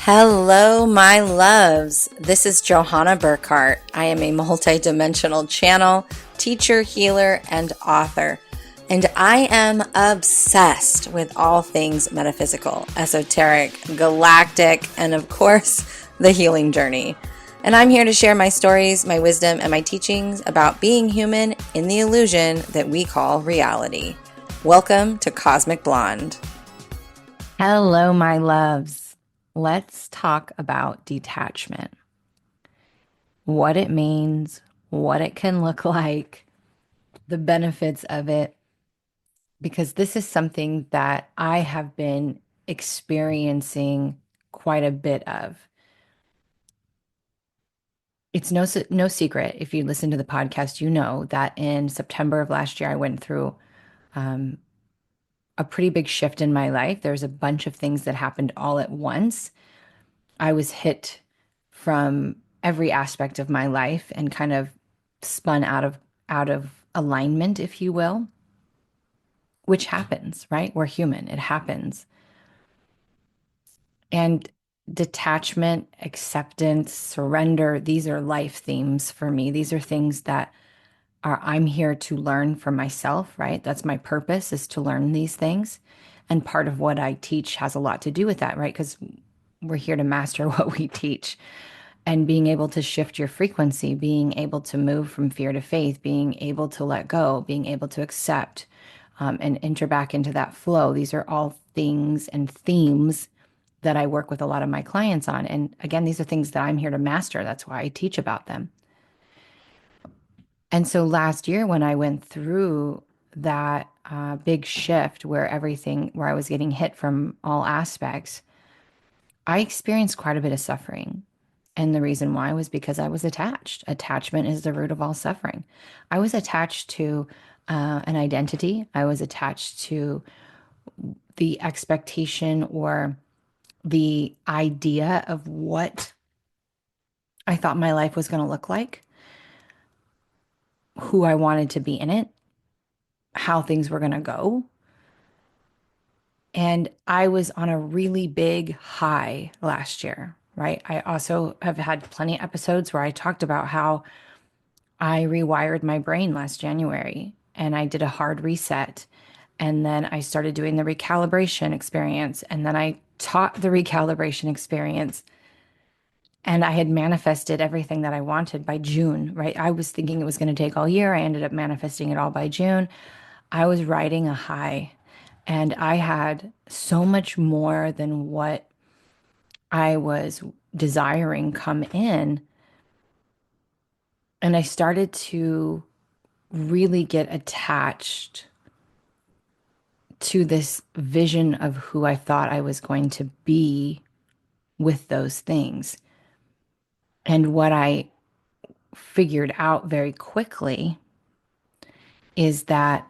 Hello, my loves. This is Johanna Burkhardt. I am a multidimensional channel, teacher, healer, and author. And I am obsessed with all things metaphysical, esoteric, galactic, and of course, the healing journey. And I'm here to share my stories, my wisdom, and my teachings about being human in the illusion that we call reality. Welcome to Cosmic Blonde. Hello, my loves. Let's talk about detachment. What it means, what it can look like, the benefits of it, because this is something that I have been experiencing quite a bit of. It's no secret. If you listen to the podcast, you know that in September of last year, I went through um, a pretty big shift in my life. There's a bunch of things that happened all at once. I was hit from every aspect of my life and kind of spun out of alignment, if you will, which happens, right? We're human. It happens. And detachment, acceptance, surrender, these are life themes for me. These are things that are I'm here to learn for myself, right? That's my purpose, is to learn these things. And part of what I teach has a lot to do with that, right? Because we're here to master what we teach. And being able to shift your frequency, being able to move from fear to faith, being able to let go, being able to accept, and enter back into that flow. These are all things and themes that I work with a lot of my clients on. And again, these are things that I'm here to master. That's why I teach about them. And so last year, when I went through that big shift where I was getting hit from all aspects, I experienced quite a bit of suffering. And the reason why was because I was attached. Attachment is the root of all suffering. I was attached to an identity. I was attached to the expectation or the idea of what I thought my life was going to look like, who I wanted to be in it, how things were going to go. And I was on a really big high last year, right? I also have had plenty of episodes where I talked about how I rewired my brain last January and I did a hard reset. And then I started doing the recalibration experience. And then I taught the recalibration experience. And I had manifested everything that I wanted by June, right? I was thinking it was going to take all year. I ended up manifesting it all by June. I was riding a high and I had so much more than what I was desiring come in. And I started to really get attached to this vision of who I thought I was going to be with those things. And what I figured out very quickly is that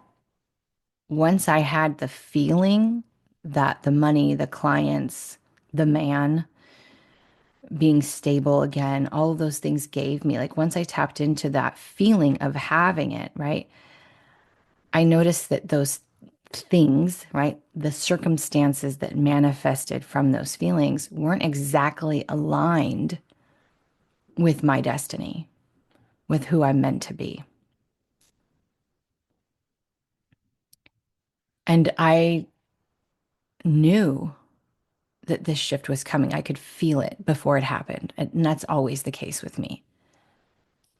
once I had the feeling that the money, the clients, the man being stable again, all of those things gave me, like once I tapped into that feeling of having it, right? I noticed that those things, right, the circumstances that manifested from those feelings weren't exactly aligned with my destiny, with who I'm meant to be. And I knew that this shift was coming. I could feel it before it happened. And that's always the case with me.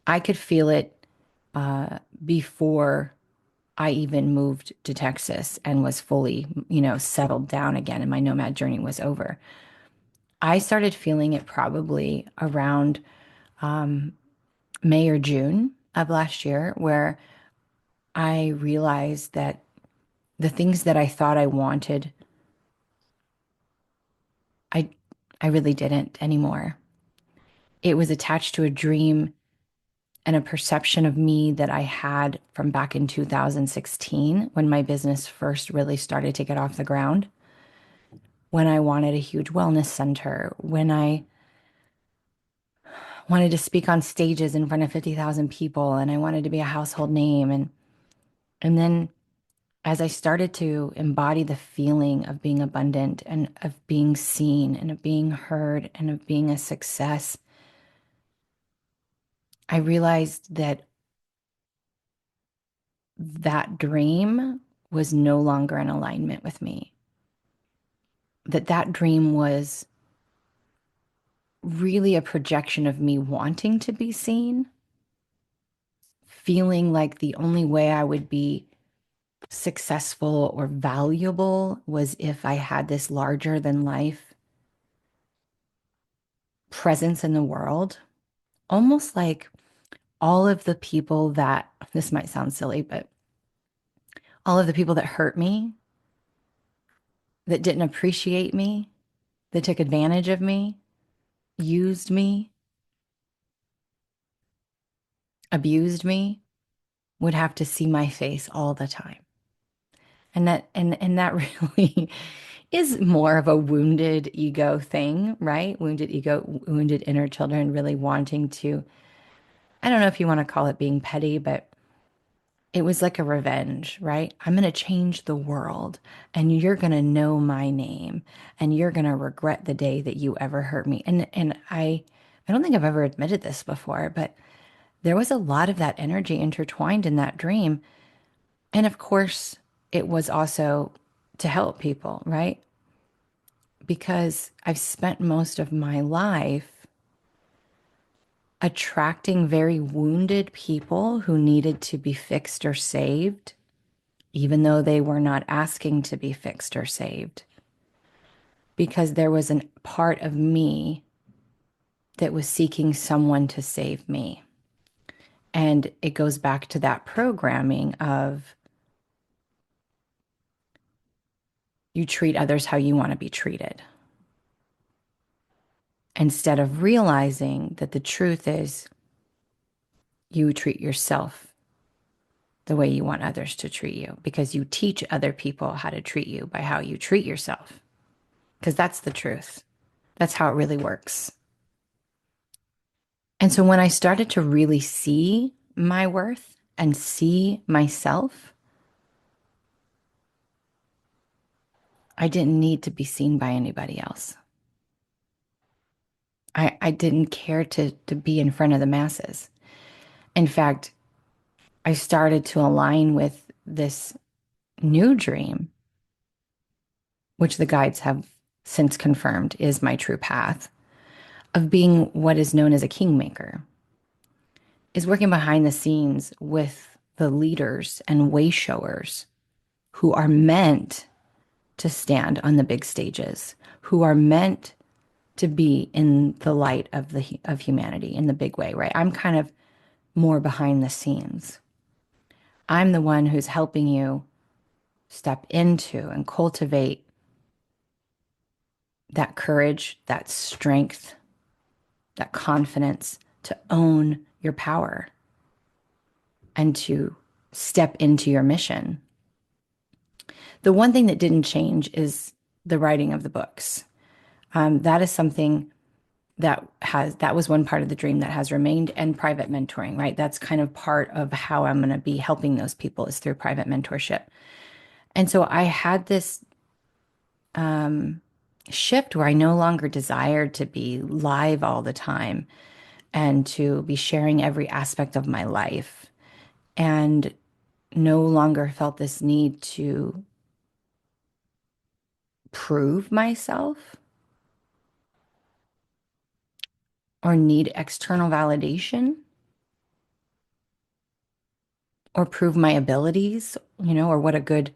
I could feel it before I even moved to Texas and was fully, settled down again and my nomad journey was over. I started feeling it probably around May or June of last year, where I realized that the things that I thought I wanted, I I really didn't anymore. It was attached to a dream and a perception of me that I had from back in 2016 when my business first really started to get off the ground, when I wanted a huge wellness center, when I wanted to speak on stages in front of 50,000 people and I wanted to be a household name and then as I started to embody the feeling of being abundant and of being seen and of being heard and of being a success, I realized that that dream was no longer in alignment with me. That dream was really a projection of me wanting to be seen, feeling like the only way I would be successful or valuable was if I had this larger than life presence in the world. Almost like all of the people that, this might sound silly, but all of the people that hurt me, that didn't appreciate me, that took advantage of me, used me, abused me, would have to see my face all the time. And that really is more of a wounded ego thing, right? Wounded ego, wounded inner children really wanting to, I don't know if you want to call it being petty, but it was like a revenge, right? I'm going to change the world and you're going to know my name and you're going to regret the day that you ever hurt me. And I don't think I've ever admitted this before, but there was a lot of that energy intertwined in that dream. And of course, it was also to help people, right? Because I've spent most of my life attracting very wounded people who needed to be fixed or saved, even though they were not asking to be fixed or saved, because there was a part of me that was seeking someone to save me. And it goes back to that programming of you treat others how you want to be treated, instead of realizing that the truth is you treat yourself the way you want others to treat you because you teach other people how to treat you by how you treat yourself. Because that's the truth. That's how it really works. And so when I started to really see my worth and see myself, I didn't need to be seen by anybody else. I didn't care to be in front of the masses. In fact, I started to align with this new dream, which the guides have since confirmed is my true path, of being what is known as a kingmaker, is working behind the scenes with the leaders and way showers who are meant to stand on the big stages, who are meant to be in the light of humanity in the big way, right? I'm kind of more behind the scenes. I'm the one who's helping you step into and cultivate that courage, that strength, that confidence to own your power and to step into your mission. The one thing that didn't change is the writing of the books. That is something that was one part of the dream that has remained, and private mentoring, right? That's kind of part of how I'm going to be helping those people is through private mentorship. And so I had this shift where I no longer desired to be live all the time and to be sharing every aspect of my life, and no longer felt this need to prove myself or need external validation or prove my abilities, or what a good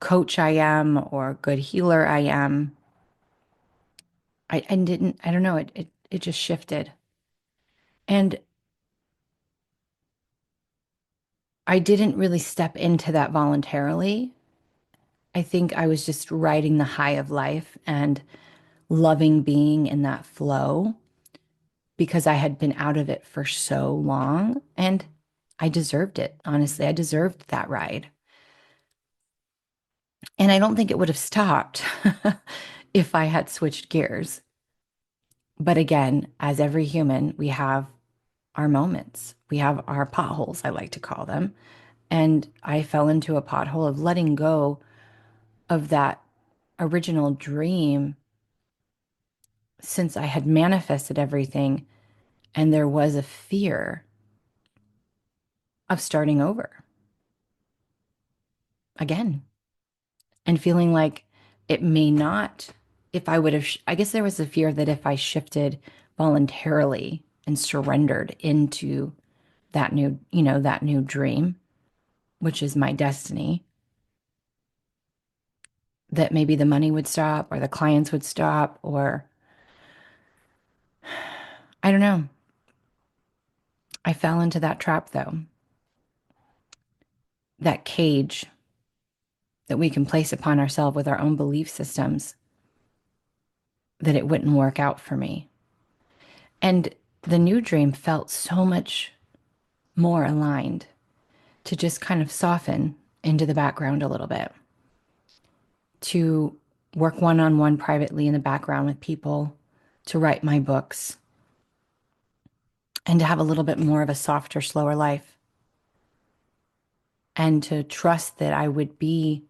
coach I am or a good healer I am. I don't know, it just shifted. And I didn't really step into that voluntarily. I think I was just riding the high of life and loving being in that flow because I had been out of it for so long, and I deserved it. Honestly, I deserved that ride. And I don't think it would have stopped if I had switched gears. But again, as every human, we have our moments. We have our potholes, I like to call them. And I fell into a pothole of letting go of that original dream since I had manifested everything. And there was a fear of starting over again and feeling like it may not, if I would have, I guess there was a fear that if I shifted voluntarily and surrendered into that new, that new dream, which is my destiny, that maybe the money would stop or the clients would stop, or I don't know. I fell into that trap though, that cage that we can place upon ourselves with our own belief systems, that it wouldn't work out for me. And the new dream felt so much more aligned to just kind of soften into the background a little bit, to work one on one privately in the background with people, to write my books, and to have a little bit more of a softer, slower life, and to trust that I would be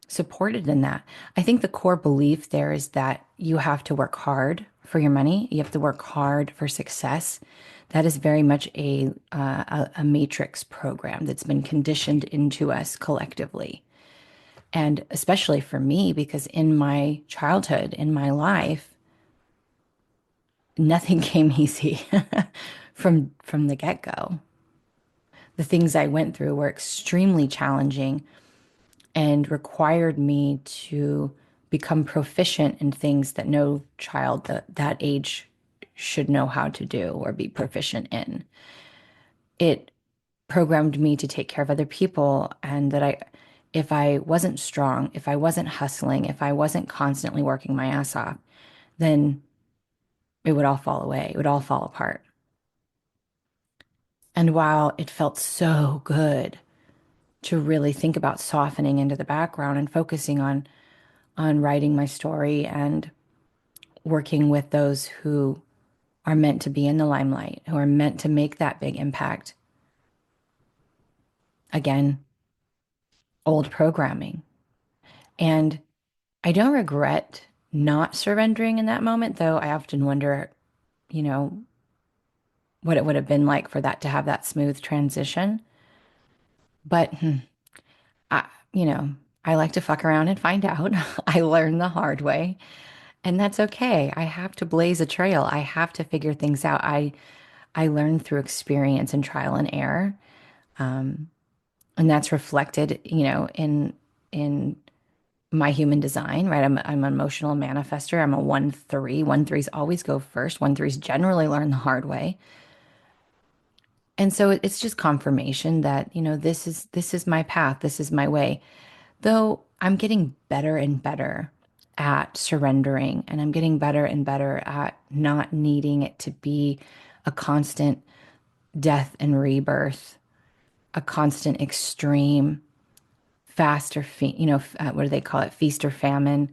supported in that. I think the core belief there is that you have to work hard for your money. You have to work hard for success. That is very much a matrix program that's been conditioned into us collectively. And especially for me, because in my childhood, in my life, nothing came easy from the get-go. The things I went through were extremely challenging and required me to become proficient in things that no child that age should know how to do or be proficient in. It programmed me to take care of other people, and that if I wasn't strong, if I wasn't hustling, if I wasn't constantly working my ass off, then it would all fall away. It would all fall apart. And while it felt so good to really think about softening into the background and focusing on writing my story and working with those who are meant to be in the limelight, who are meant to make that big impact. Again, old programming. And I don't regret not surrendering in that moment, though I often wonder, you know, what it would have been like for that to have that smooth transition. But I, you know, I like to fuck around and find out. I learned the hard way, and that's okay. I have to blaze a trail. I have to figure things out. I learn through experience and trial and error. And that's reflected, in my human design, right? I'm an emotional manifester. I'm a 1-3. 1-3s always go first. 1-3s generally learn the hard way. And so it's just confirmation that, this is my path. This is my way. Though I'm getting better and better at surrendering, and I'm getting better and better at not needing it to be a constant death and rebirth, a constant extreme fast or what do they call it? Feast or famine.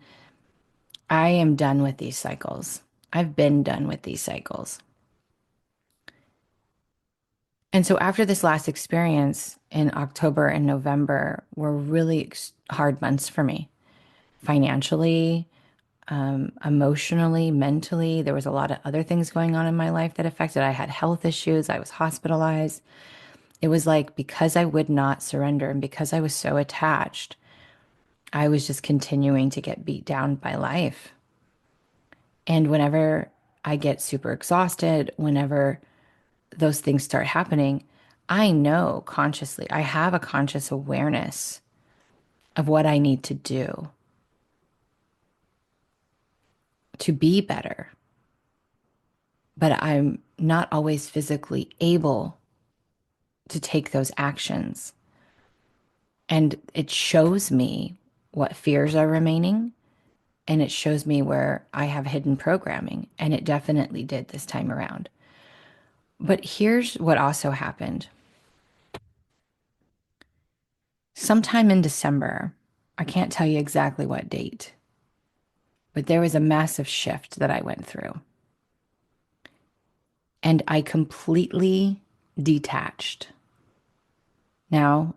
I am done with these cycles. I've been done with these cycles. And so after this last experience in October and November were really hard months for me, financially, emotionally, mentally. There was a lot of other things going on in my life that affected. I had health issues. I was hospitalized. It was like, because I would not surrender and because I was so attached, I was just continuing to get beat down by life. And whenever I get super exhausted, whenever those things start happening, I know consciously, I have a conscious awareness of what I need to do to be better. But I'm not always physically able to take those actions. And it shows me what fears are remaining, and it shows me where I have hidden programming. And it definitely did this time around. But here's what also happened. Sometime in December, I can't tell you exactly what date, but there was a massive shift that I went through. And I completely detached. Now,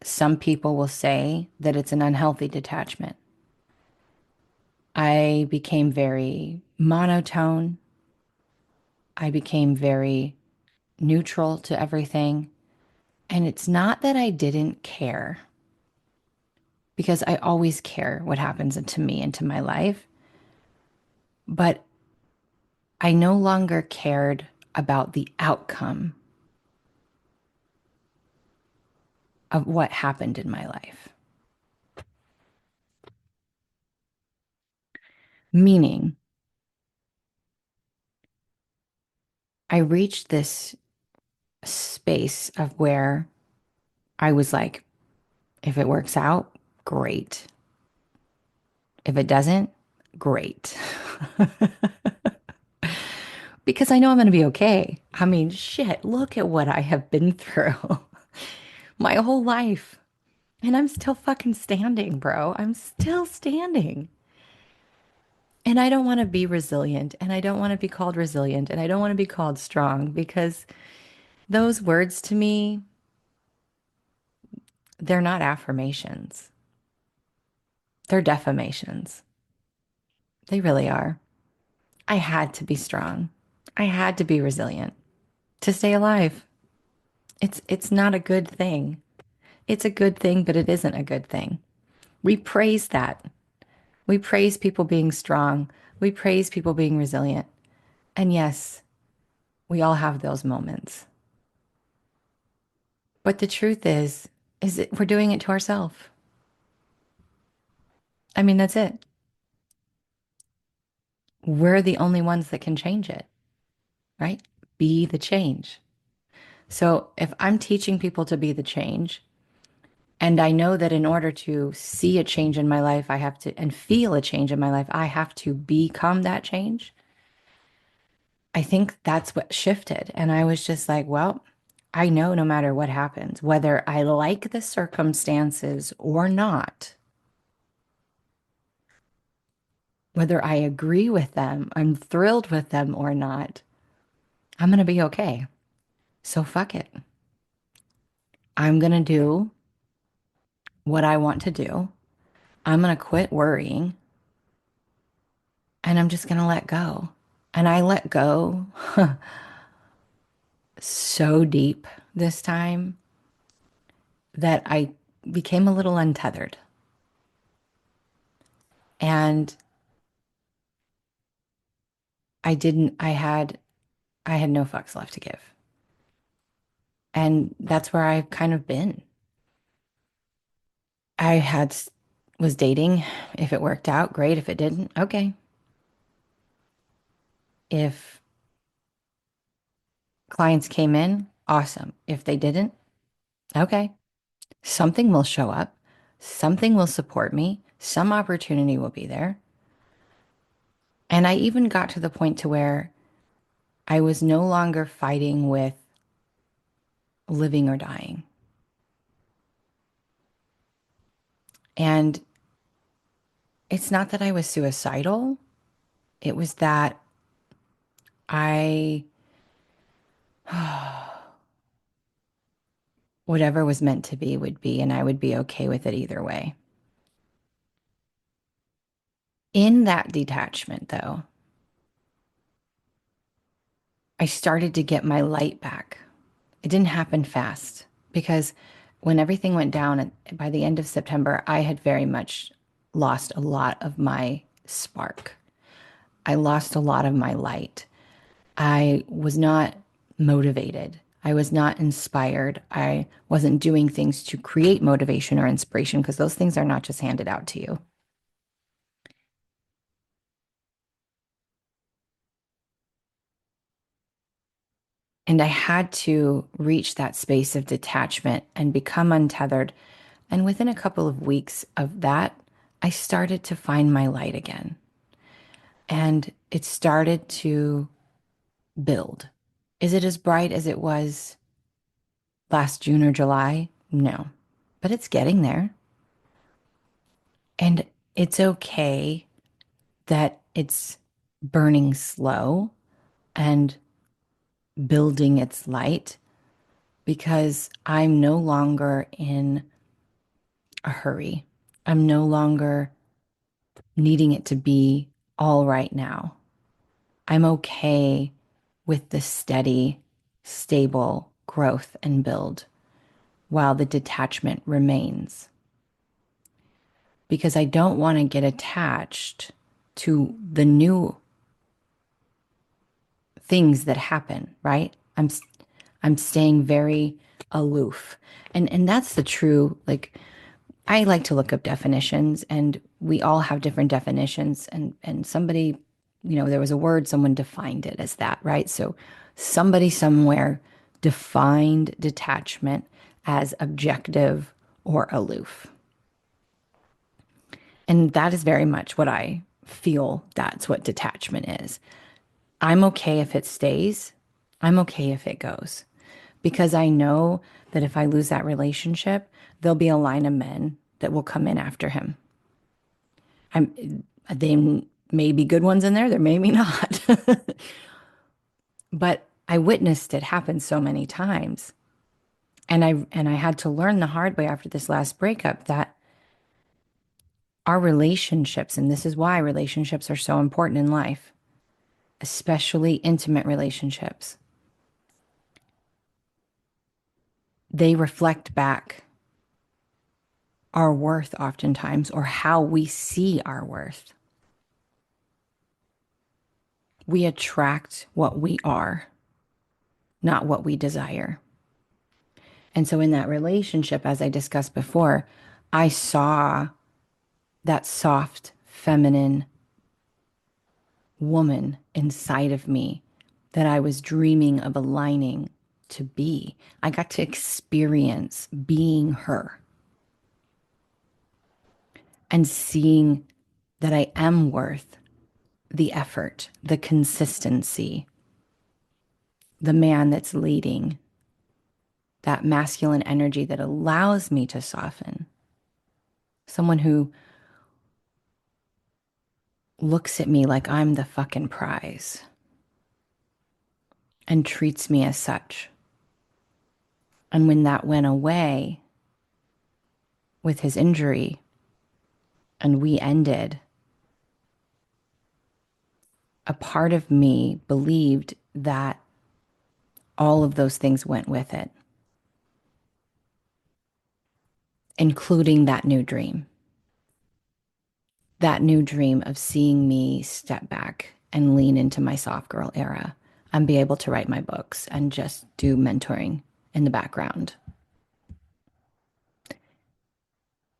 Some people will say that it's an unhealthy detachment. I became very monotone. I became very neutral to everything. And it's not that I didn't care, because I always care what happens to me and to my life, but I no longer cared about the outcome of what happened in my life. Meaning, I reached this space of where I was like, if it works out, great. If it doesn't, great. Because I know I'm going to be okay. I mean, shit, look at what I have been through my whole life. And I'm still fucking standing, bro. I'm still standing. And I don't want to be resilient. And I don't want to be called resilient. And I don't want to be called strong, because those words to me, they're not affirmations. They're defamations. They really are. I had to be strong. I had to be resilient to stay alive. It's not a good thing. It's a good thing, but it isn't a good thing. We praise that. We praise people being strong. We praise people being resilient. And yes, we all have those moments. But the truth is that we're doing it to ourselves. I mean, that's it. We're the only ones that can change it, right? Be the change. So if I'm teaching people to be the change, and I know that in order to see a change in my life, I have to, and feel a change in my life, I have to become that change. I think that's what shifted. And I was just like, well, I know no matter what happens, whether I like the circumstances or not, whether I agree with them, I'm thrilled with them or not, I'm going to be okay. So fuck it. I'm going to do what I want to do. I'm going to quit worrying, and I'm just going to let go. And I let go so deep this time that I became a little untethered. And I had no fucks left to give. And that's where I've kind of been. I had, was dating. If it worked out, great. If it didn't, okay. If clients came in, awesome. If they didn't, okay. Something will show up. Something will support me. Some opportunity will be there. And I even got to the point to where I was no longer fighting with living or dying. And it's not that I was suicidal. It was that I, whatever was meant to be would be, and I would be okay with it either way. In that detachment, though, I started to get my light back. It didn't happen fast, because when everything went down by the end of September, I had very much lost a lot of my spark. I lost a lot of my light. I was not motivated. I was not inspired. I wasn't doing things to create motivation or inspiration, because those things are not just handed out to you. And I had to reach that space of detachment and become untethered. And within a couple of weeks of that, I started to find my light again. And it started to build. Is it as bright as it was last June or July? No, but it's getting there. And it's okay that it's burning slow and building its light, because I'm no longer in a hurry. I'm no longer needing it to be all right now. I'm okay with the steady, stable growth and build while the detachment remains. Because I don't want to get attached to the new things that happen, right? I'm staying very aloof. And that's the true, like, I like to look up definitions, and we all have different definitions, and somebody, there was a word, someone defined it as that, right? So somebody somewhere defined detachment as objective or aloof. And that is very much what I feel that's what detachment is. I'm okay if it stays. I'm okay if it goes. Because I know that if I lose that relationship, there'll be a line of men that will come in after him. They may be good ones in there, there may be not. But I witnessed it happen so many times. And I had to learn the hard way after this last breakup that our relationships, and this is why relationships are so important in life, especially intimate relationships, they reflect back our worth oftentimes, or how we see our worth. We attract what we are, not what we desire. And so in that relationship, as I discussed before, I saw that soft, feminine woman inside of me that I was dreaming of aligning to be. I got to experience being her and seeing that I am worth the effort, the consistency, the man that's leading, that masculine energy that allows me to soften. Someone who looks at me like I'm the fucking prize and treats me as such. And when that went away with his injury and we ended, a part of me believed that all of those things went with it, including that new dream of seeing me step back and lean into my soft girl era and be able to write my books and just do mentoring in the background.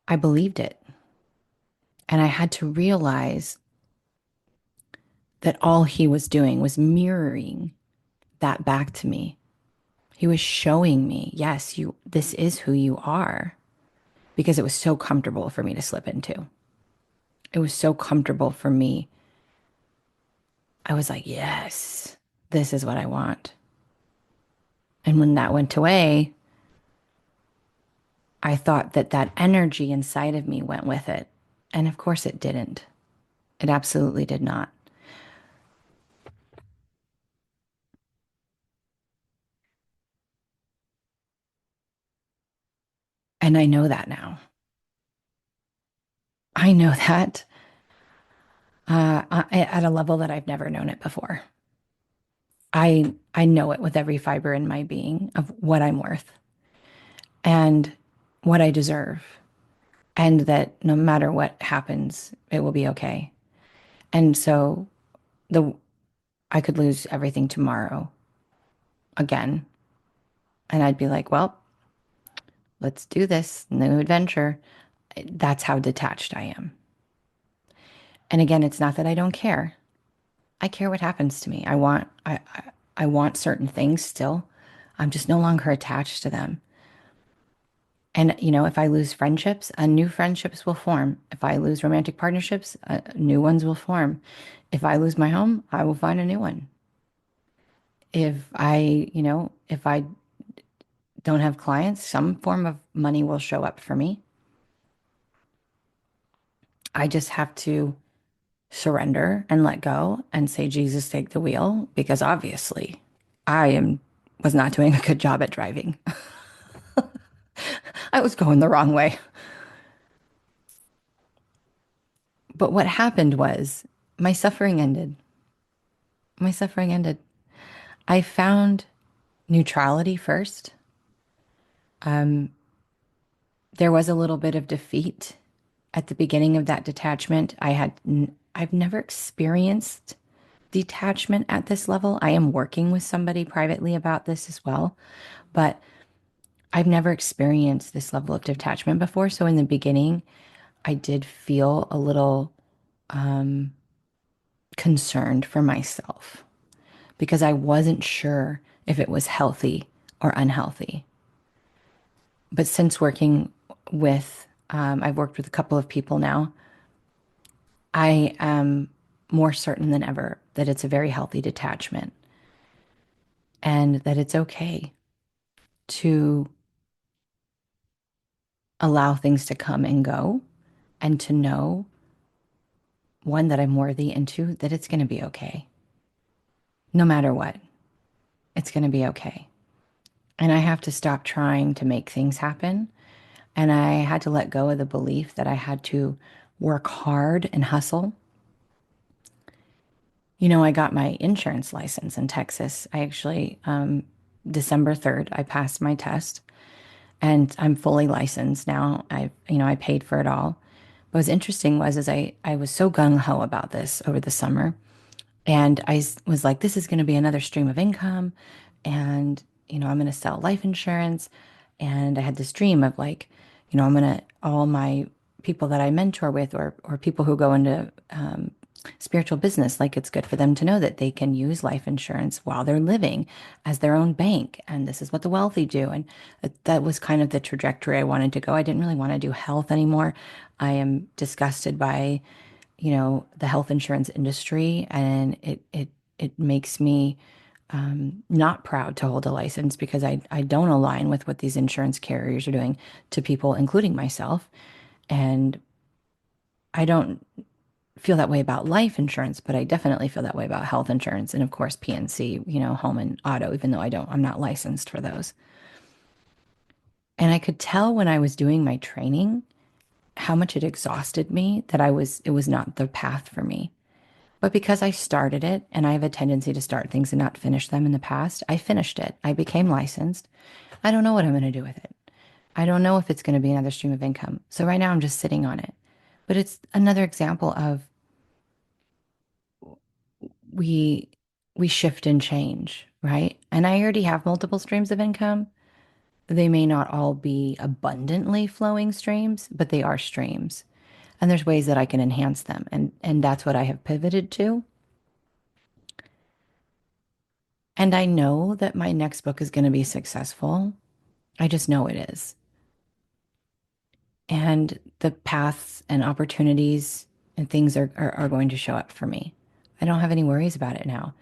I believed it. And I had to realize that all he was doing was mirroring that back to me. He was showing me, yes, this is who you are, because it was so comfortable for me to slip into. It was so comfortable for me. I was like, yes, this is what I want. And when that went away, I thought that that energy inside of me went with it. And of course it didn't. It absolutely did not. And I know that now. I know that at a level that I've never known it before. I know it with every fiber in my being of what I'm worth and what I deserve, and that no matter what happens, it will be okay. And so the I could lose everything tomorrow again, and I'd be like, well, let's do this new adventure. That's how detached I am. And again, it's not that I don't care. I care what happens to me. I want certain things still. I'm just no longer attached to them. And, if I lose friendships, new friendships will form. If I lose romantic partnerships, new ones will form. If I lose my home, I will find a new one. If I don't have clients, some form of money will show up for me. I just have to surrender and let go and say, Jesus, take the wheel, because obviously was not doing a good job at driving. I was going the wrong way. But what happened was my suffering ended. My suffering ended. I found neutrality first. There was a little bit of defeat at the beginning of that detachment. I've never experienced detachment at this level. I am working with somebody privately about this as well, but I've never experienced this level of detachment before. So in the beginning, I did feel a little concerned for myself because I wasn't sure if it was healthy or unhealthy. But since working I've worked with a couple of people now, I am more certain than ever that it's a very healthy detachment and that it's okay to allow things to come and go and to know, one, that I'm worthy, and two, that it's going to be okay. No matter what, it's going to be okay. And I have to stop trying to make things happen. And I had to let go of the belief that I had to work hard and hustle. I got my insurance license in Texas. I actually, December 3rd, I passed my test and I'm fully licensed now. I paid for it all. What was interesting was, I was so gung ho about this over the summer. And was like, this is going to be another stream of income. And, I'm going to sell life insurance. And I had this dream of like, all my people that I mentor with, or people who go into spiritual business, like it's good for them to know that they can use life insurance while they're living as their own bank. And this is what the wealthy do. And that was kind of the trajectory I wanted to go. I didn't really want to do health anymore. I am disgusted by the health insurance industry, and it makes me not proud to hold a license because I don't align with what these insurance carriers are doing to people, including myself. And I don't feel that way about life insurance, but I definitely feel that way about health insurance. And of course, PNC, home and auto, even though I'm not licensed for those. And I could tell when I was doing my training how much it exhausted me, that it was not the path for me. But because I started it, and I have a tendency to start things and not finish them in the past, I finished it. I became licensed. I don't know what I'm going to do with it. I don't know if it's going to be another stream of income. So right now I'm just sitting on it. But it's another example of we we shift and change, right? And I already have multiple streams of income. They may not all be abundantly flowing streams, but they are streams. And there's ways that I can enhance them. And that's what I have pivoted to. And I know that my next book is going to be successful. I just know it is. And the paths and opportunities and things are going to show up for me. I don't have any worries about it now.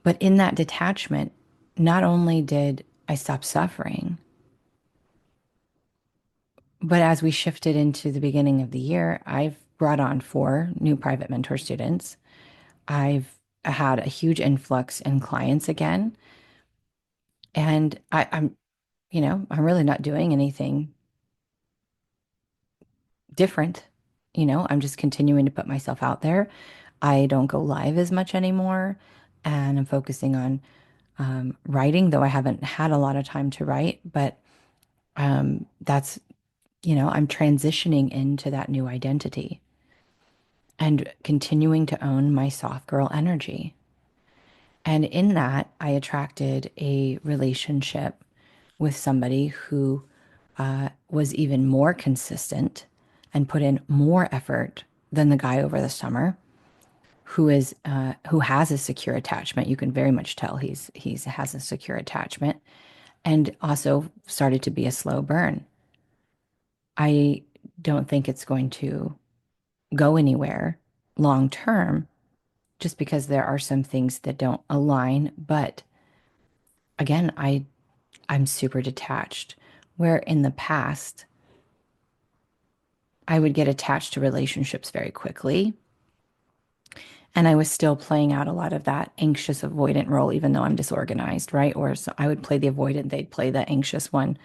But in that detachment, not only did I stop suffering, but as we shifted into the beginning of the year, I've brought on 4 new private mentor students. I've had a huge influx in clients again. And I'm really not doing anything different. I'm just continuing to put myself out there. I don't go live as much anymore, and I'm focusing on writing, though I haven't had a lot of time to write. But that's, I'm transitioning into that new identity and continuing to own my soft girl energy. And in that, I attracted a relationship with somebody who was even more consistent and put in more effort than the guy over the summer, who has a secure attachment. You can very much tell he's has a secure attachment, and also started to be a slow burn. I don't think it's going to go anywhere long term, just because there are some things that don't align. But again, I'm super detached. Where in the past I would get attached to relationships very quickly. And I was still playing out a lot of that anxious avoidant role, even though I'm disorganized, right? Or so I would play the avoidant, they'd play the anxious one.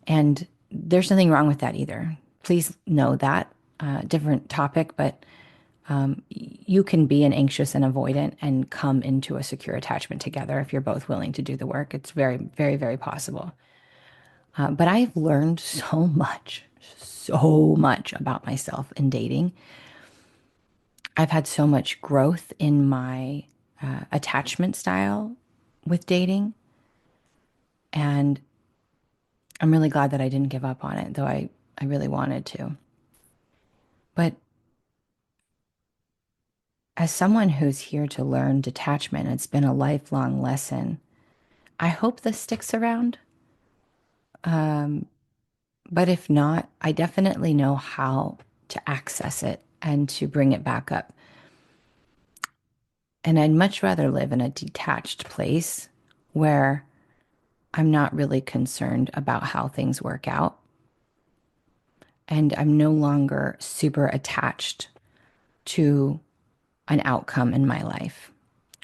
And there's nothing wrong with that either. Please know that. different topic, but you can be an anxious and avoidant and come into a secure attachment together if you're both willing to do the work. It's very, very, very possible. But I've learned so much about myself in dating. I've had so much growth in my attachment style with dating. And I'm really glad that I didn't give up on it, though I really wanted to. But as someone who's here to learn detachment, it's been a lifelong lesson. I hope this sticks around. But if not, I definitely know how to access it and to bring it back up. And I'd much rather live in a detached place where I'm not really concerned about how things work out. And I'm no longer super attached to an outcome in my life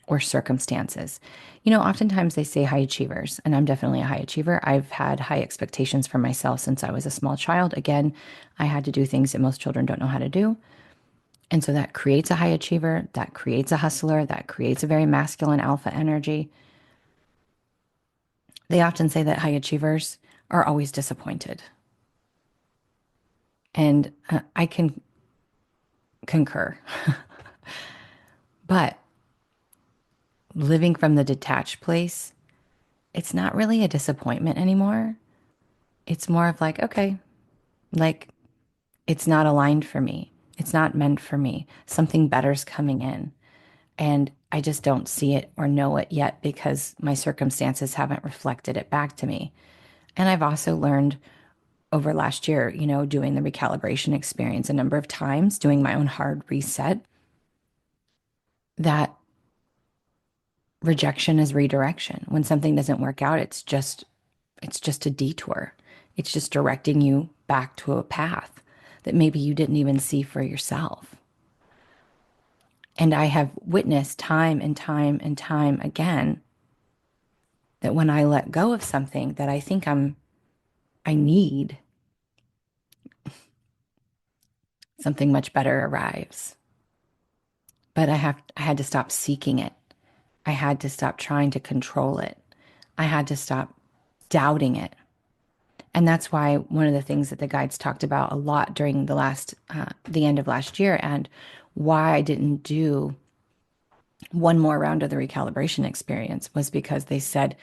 or circumstances. You know, oftentimes they say high achievers, and I'm definitely a high achiever. I've had high expectations for myself since I was a small child. Again, I had to do things that most children don't know how to do. And so that creates a high achiever, that creates a hustler, that creates a very masculine alpha energy. They often say that high achievers are always disappointed. And I can concur. But living from the detached place, it's not really a disappointment anymore. It's more of like, okay, like it's not aligned for me. It's not meant for me. Something better's coming in. And I just don't see it or know it yet because my circumstances haven't reflected it back to me. And I've also learned over last year, you know, doing the recalibration experience a number of times, doing my own hard reset, that rejection is redirection. When something doesn't work out, it's just a detour. It's just directing you back to a path that maybe you didn't even see for yourself. And I have witnessed time and time and time again that when I let go of something that I think I need, something much better arrives. But I had to stop seeking it. I had to stop trying to control it. I had to stop doubting it. And that's why one of the things that the guides talked about a lot during the end of last year, and why I didn't do one more round of the recalibration experience, was because they said,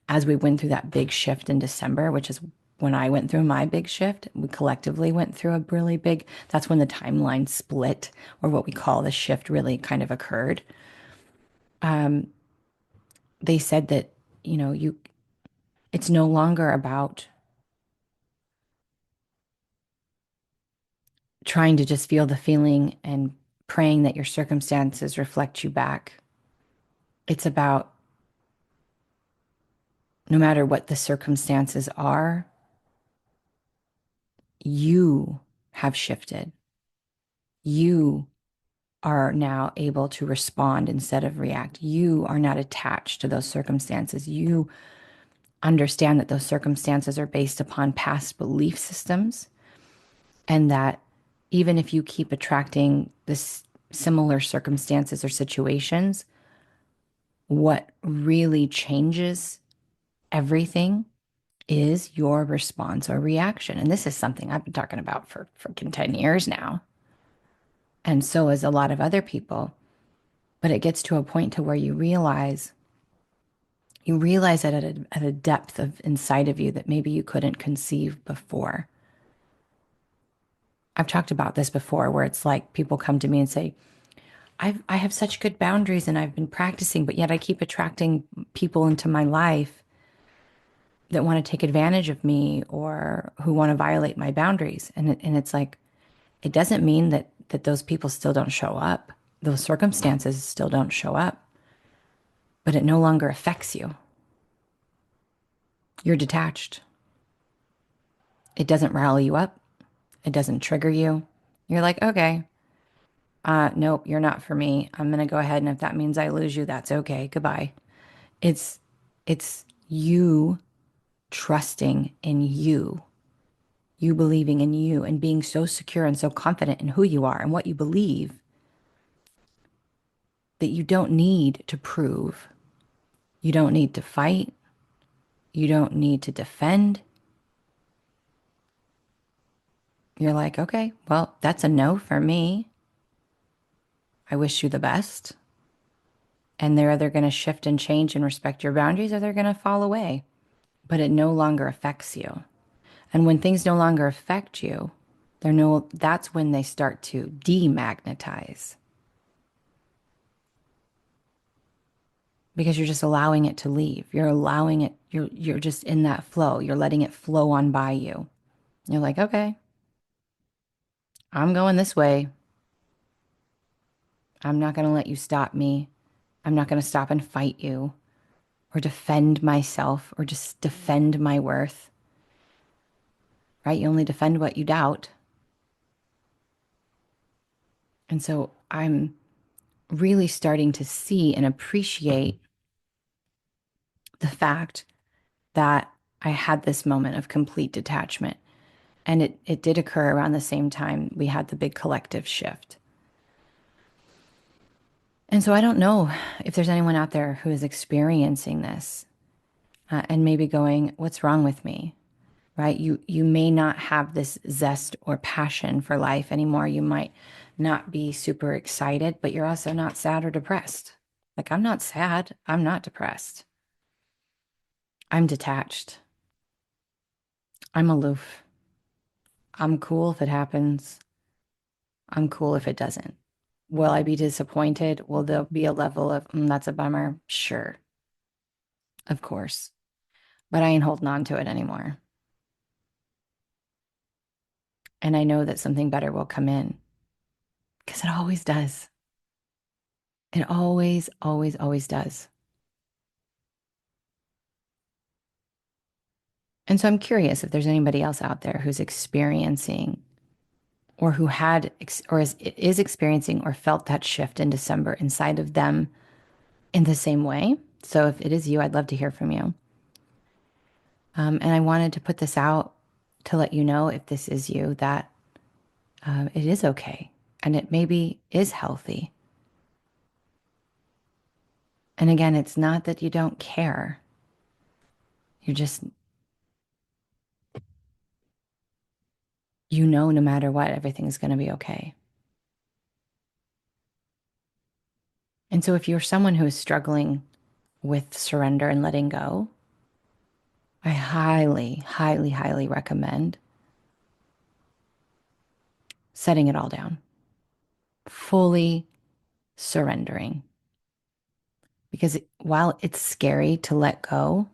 as we went through that big shift in December, which is when I went through my big shift, we collectively went through a really big, that's when the timeline split, or what we call the shift really kind of occurred. They said that, you know, it's no longer about trying to just feel the feeling and praying that your circumstances reflect you back. It's about no matter what the circumstances are, you have shifted. You are now able to respond instead of react. You are not attached to those circumstances. You understand that those circumstances are based upon past belief systems, and that even if you keep attracting this similar circumstances or situations, what really changes everything is your response or reaction. And this is something I've been talking about for freaking 10 years now. And so is a lot of other people. But it gets to a point to where you realize that at a depth of inside of you that maybe you couldn't conceive before. I've talked about this before, where it's like people come to me and say, I have such good boundaries and I've been practicing, but yet I keep attracting people into my life that want to take advantage of me or who want to violate my boundaries. And it's like, it doesn't mean that those people still don't show up. Those circumstances still don't show up, but it no longer affects you. You're detached. It doesn't rile you up. It doesn't trigger you. You're like, okay, nope, you're not for me. I'm going to go ahead. And if that means I lose you, that's okay. Goodbye. It's you trusting in you you believing in you and being so secure and so confident in who you are and what you believe that you don't need to prove. You don't need to fight. You don't need to defend. You're like, okay, well, that's a no for me. I wish you the best. And they're either going to shift and change and respect your boundaries or they're going to fall away. But it no longer affects you. And when things no longer affect you, that's when they start to demagnetize because you're just allowing it to leave. You're allowing it, you're just in that flow. You're letting it flow on by you. You're like, okay, I'm going this way. I'm not going to let you stop me. I'm not going to stop and fight you or defend myself or just defend my worth, right? You only defend what you doubt. And so I'm really starting to see and appreciate the fact that I had this moment of complete detachment. And it did occur around the same time we had the big collective shift. And so I don't know if there's anyone out there who is experiencing this and maybe going, what's wrong with me? Right? You may not have this zest or passion for life anymore. You might not be super excited, but you're also not sad or depressed. Like, I'm not sad. I'm not depressed. I'm detached. I'm aloof. I'm cool if it happens. I'm cool if it doesn't. Will I be disappointed? Will there be a level of, that's a bummer? Sure, of course. But I ain't holding on to it anymore. And I know that something better will come in because it always does. It always, always, always does. And so I'm curious if there's anybody else out there who's experiencing or who had or is experiencing or felt that shift in December inside of them in the same way. So if it is you, I'd love to hear from you. And I wanted to put this out to let you know if this is you that it is okay and it maybe is healthy. And again, it's not that you don't care. You're just, no matter what, everything's going to be okay. And so if you're someone who is struggling with surrender and letting go, I highly, highly, highly recommend setting it all down, fully surrendering. Because while it's scary to let go,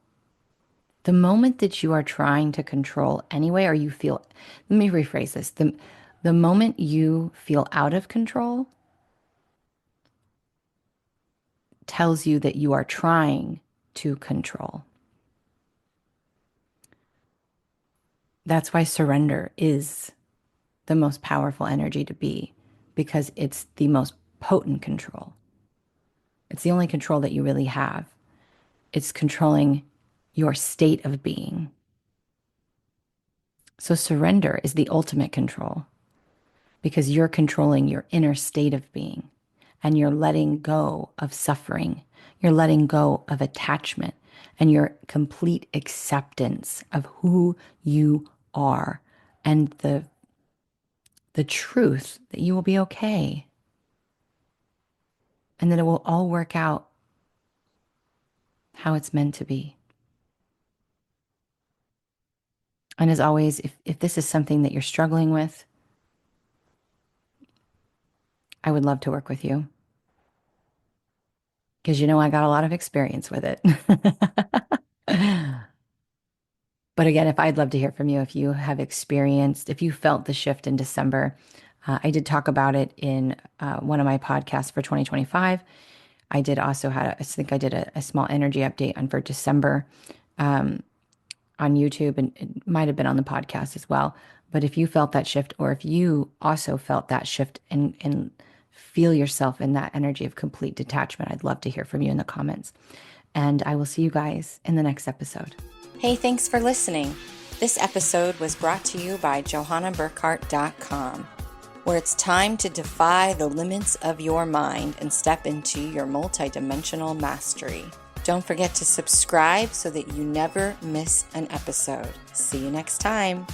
the moment that you are trying to control anyway, or you feel, let me rephrase this, the moment you feel out of control tells you that you are trying to control. That's why surrender is the most powerful energy to be, because it's the most potent control. It's the only control that you really have. It's controlling your state of being. So surrender is the ultimate control because you're controlling your inner state of being and you're letting go of suffering. You're letting go of attachment and your complete acceptance of who you are and the truth that you will be okay and that it will all work out how it's meant to be. And as always, if this is something that you're struggling with, I would love to work with you because I got a lot of experience with it. But again, if I'd love to hear from you, if you have experienced, if you felt the shift in December, I did talk about it in one of my podcasts for 2025. I did also I think I did a small energy update on for December on YouTube, and it might have been on the podcast as well. But if you felt that shift, or if you also felt that shift and feel yourself in that energy of complete detachment, I'd love to hear from you in the comments. And I will see you guys in the next episode. Hey, thanks for listening. This episode was brought to you by JohannaBurkhardt.com, where it's time to defy the limits of your mind and step into your multidimensional mastery. Don't forget to subscribe so that you never miss an episode. See you next time.